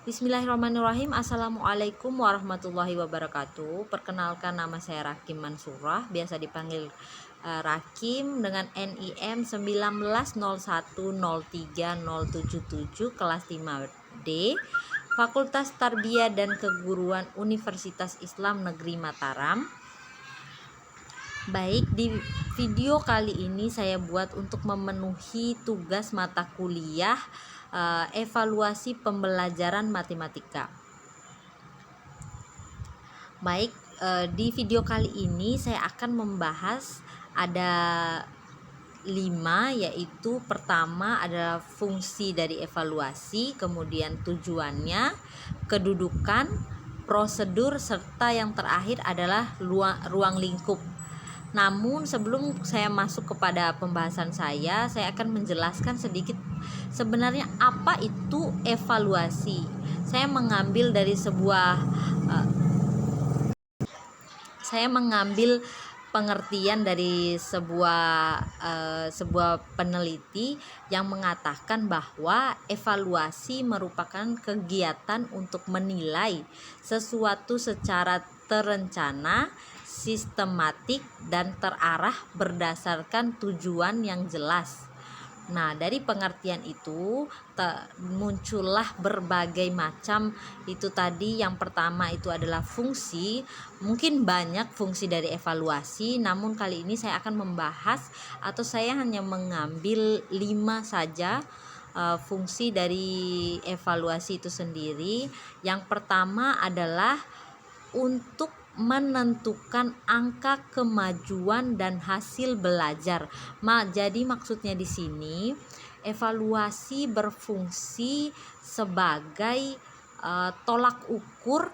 Bismillahirrahmanirrahim. Assalamualaikum warahmatullahi wabarakatuh. Perkenalkan, nama saya Rakim Mansurah, biasa dipanggil Rakim, dengan NIM 1901030077, kelas 5D, Fakultas Tarbiyah dan Keguruan Universitas Islam Negeri Mataram. Baik, di video kali ini saya buat untuk memenuhi tugas mata kuliah evaluasi pembelajaran matematika. Baik, di video kali ini saya akan membahas ada 5, yaitu pertama adalah fungsi dari evaluasi, kemudian tujuannya, kedudukan, prosedur, serta yang terakhir adalah ruang lingkup. Namun sebelum saya masuk kepada pembahasan saya akan menjelaskan sedikit sebenarnya apa itu evaluasi. Saya mengambil pengertian dari sebuah peneliti yang mengatakan bahwa evaluasi merupakan kegiatan untuk menilai sesuatu secara terencana, sistematik, dan terarah berdasarkan tujuan yang jelas. Nah, dari pengertian itu muncullah berbagai macam, itu tadi yang pertama itu adalah fungsi. Mungkin banyak fungsi dari evaluasi, namun kali ini saya akan membahas atau saya hanya mengambil 5 saja fungsi dari evaluasi itu sendiri. Yang pertama adalah untuk menentukan angka kemajuan dan hasil belajar. Jadi maksudnya di sini evaluasi berfungsi sebagai tolak ukur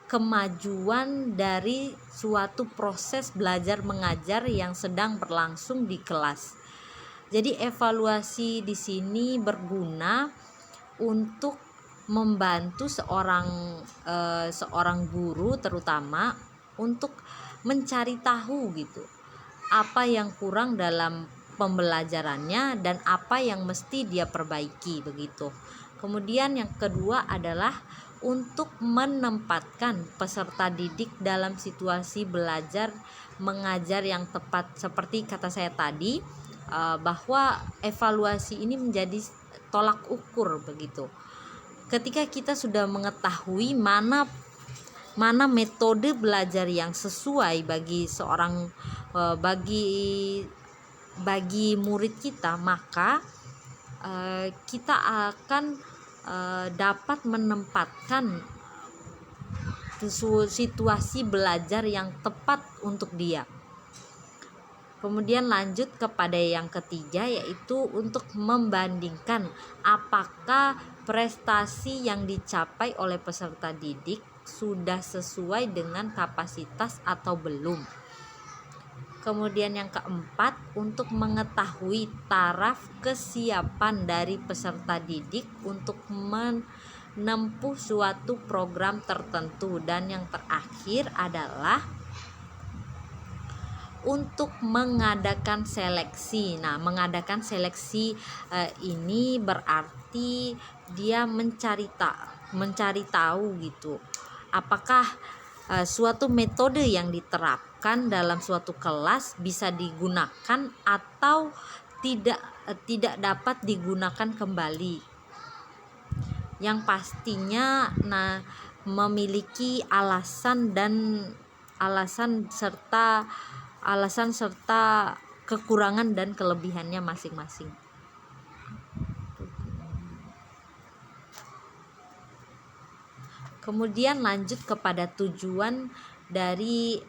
kemajuan dari suatu proses belajar mengajar yang sedang berlangsung di kelas. Jadi evaluasi di sini berguna untuk membantu seorang guru terutama untuk mencari tahu gitu apa yang kurang dalam pembelajarannya dan apa yang mesti dia perbaiki begitu. Kemudian yang kedua adalah untuk menempatkan peserta didik dalam situasi belajar mengajar yang tepat, seperti kata saya tadi bahwa evaluasi ini menjadi tolak ukur begitu. Ketika kita sudah mengetahui mana metode belajar yang sesuai bagi murid kita, maka kita akan dapat menempatkan situasi belajar yang tepat untuk dia. Kemudian lanjut kepada yang ketiga, yaitu untuk membandingkan apakah prestasi yang dicapai oleh peserta didik sudah sesuai dengan kapasitas atau belum. Kemudian yang keempat, untuk mengetahui taraf kesiapan dari peserta didik untuk menempuh suatu program tertentu. Dan yang terakhir adalah untuk mengadakan seleksi. Nah, mengadakan seleksi ini berarti dia mencari tahu gitu, apakah suatu metode yang diterapkan dalam suatu kelas bisa digunakan atau tidak dapat digunakan kembali. Yang pastinya memiliki alasan serta kekurangan dan kelebihannya masing-masing. Kemudian lanjut kepada tujuan dari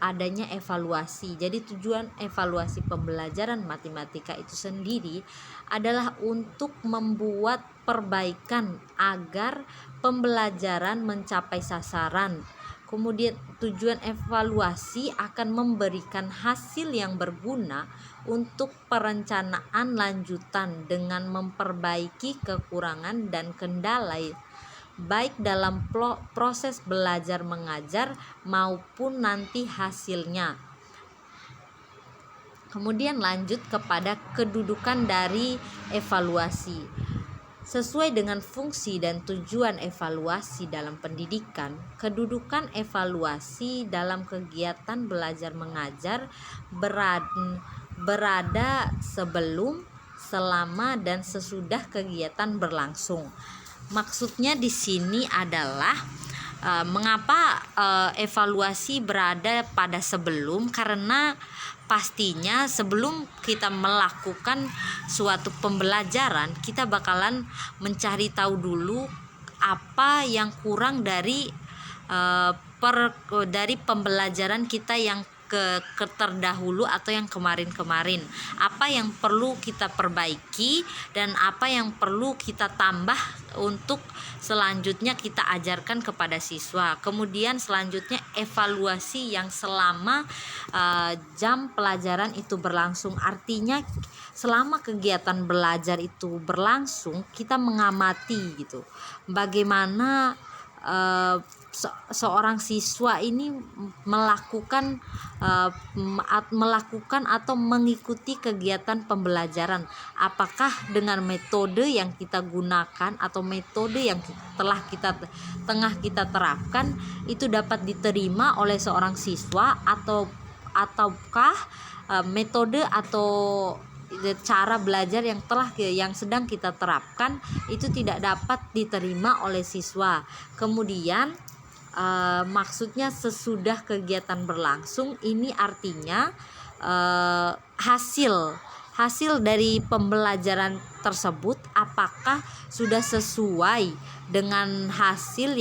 adanya evaluasi. Jadi tujuan evaluasi pembelajaran matematika itu sendiri adalah untuk membuat perbaikan agar pembelajaran mencapai sasaran. Kemudian tujuan evaluasi akan memberikan hasil yang berguna untuk perencanaan lanjutan dengan memperbaiki kekurangan dan kendala baik dalam proses belajar mengajar maupun nanti hasilnya. Kemudian lanjut kepada kedudukan dari evaluasi. Sesuai dengan fungsi dan tujuan evaluasi dalam pendidikan, kedudukan evaluasi dalam kegiatan belajar mengajar berada sebelum, selama, dan sesudah kegiatan berlangsung. Maksudnya di sini adalah mengapa evaluasi berada pada sebelum, karena pastinya sebelum kita melakukan suatu pembelajaran, kita bakalan mencari tahu dulu apa yang kurang dari pembelajaran kita yang terdahulu atau yang kemarin-kemarin, apa yang perlu kita perbaiki dan apa yang perlu kita tambah untuk selanjutnya kita ajarkan kepada siswa. Kemudian selanjutnya evaluasi yang selama jam pelajaran itu berlangsung, artinya selama kegiatan belajar itu berlangsung kita mengamati gitu bagaimana seorang siswa ini melakukan atau mengikuti kegiatan pembelajaran, apakah dengan metode yang kita gunakan atau metode yang tengah kita terapkan itu dapat diterima oleh seorang siswa ataukah metode atau cara belajar yang sedang kita terapkan itu tidak dapat diterima oleh siswa. Kemudian maksudnya sesudah kegiatan berlangsung ini artinya hasil dari pembelajaran tersebut apakah sudah sesuai dengan hasil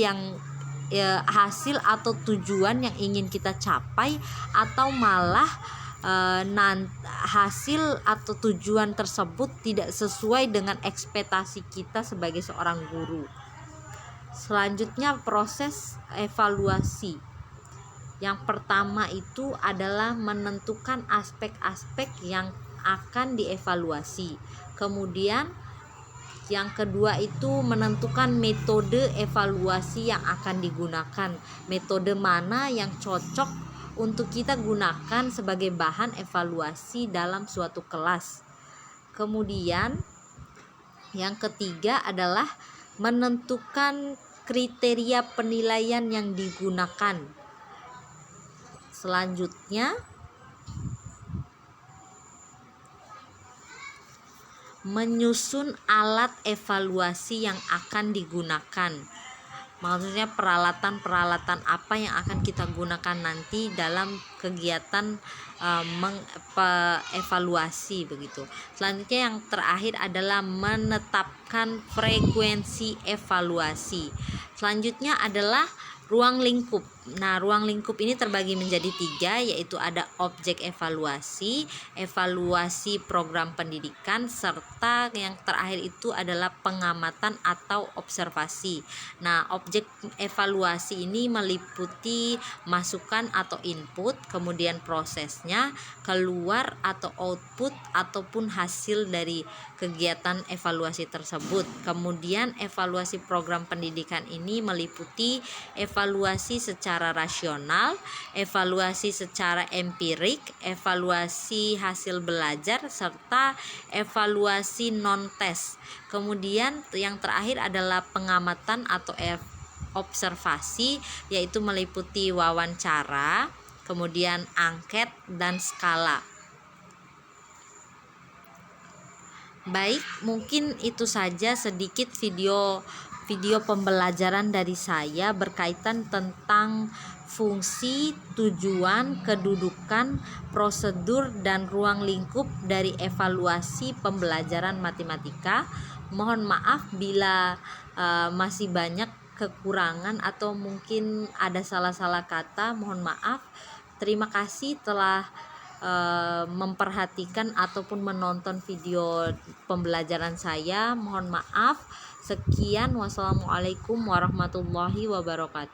atau tujuan yang ingin kita capai, atau malah hasil atau tujuan tersebut tidak sesuai dengan ekspektasi kita sebagai seorang guru. Selanjutnya proses evaluasi. Yang pertama itu adalah menentukan aspek-aspek yang akan dievaluasi. Kemudian yang kedua itu menentukan metode evaluasi yang akan digunakan. Metode mana yang cocok untuk kita gunakan sebagai bahan evaluasi dalam suatu kelas. Kemudian yang ketiga adalah menentukan kriteria penilaian yang digunakan. Selanjutnya menyusun alat evaluasi yang akan digunakan. Maksudnya peralatan apa yang akan kita gunakan nanti dalam kegiatan evaluasi begitu. Selanjutnya yang terakhir adalah menetapkan frekuensi evaluasi. Selanjutnya adalah ruang lingkup. Nah, ruang lingkup ini terbagi menjadi 3, yaitu ada objek evaluasi, evaluasi program pendidikan, serta yang terakhir itu adalah pengamatan atau observasi. Nah, objek evaluasi ini meliputi masukan atau input, kemudian prosesnya, keluar atau output ataupun hasil dari kegiatan evaluasi tersebut. Kemudian evaluasi program pendidikan ini meliputi evaluasi secara rasional, evaluasi secara empirik, evaluasi hasil belajar, serta evaluasi non-tes. Kemudian yang terakhir adalah pengamatan atau observasi, yaitu meliputi wawancara, kemudian angket dan skala. Baik, mungkin itu saja sedikit video pembelajaran dari saya berkaitan tentang fungsi, tujuan, kedudukan, prosedur, dan ruang lingkup dari evaluasi pembelajaran matematika. Mohon maaf bila masih banyak kekurangan atau mungkin ada salah-salah kata, mohon maaf. Terima kasih telah memperhatikan ataupun menonton video pembelajaran saya. Mohon maaf. Sekian, wassalamualaikum warahmatullahi wabarakatuh.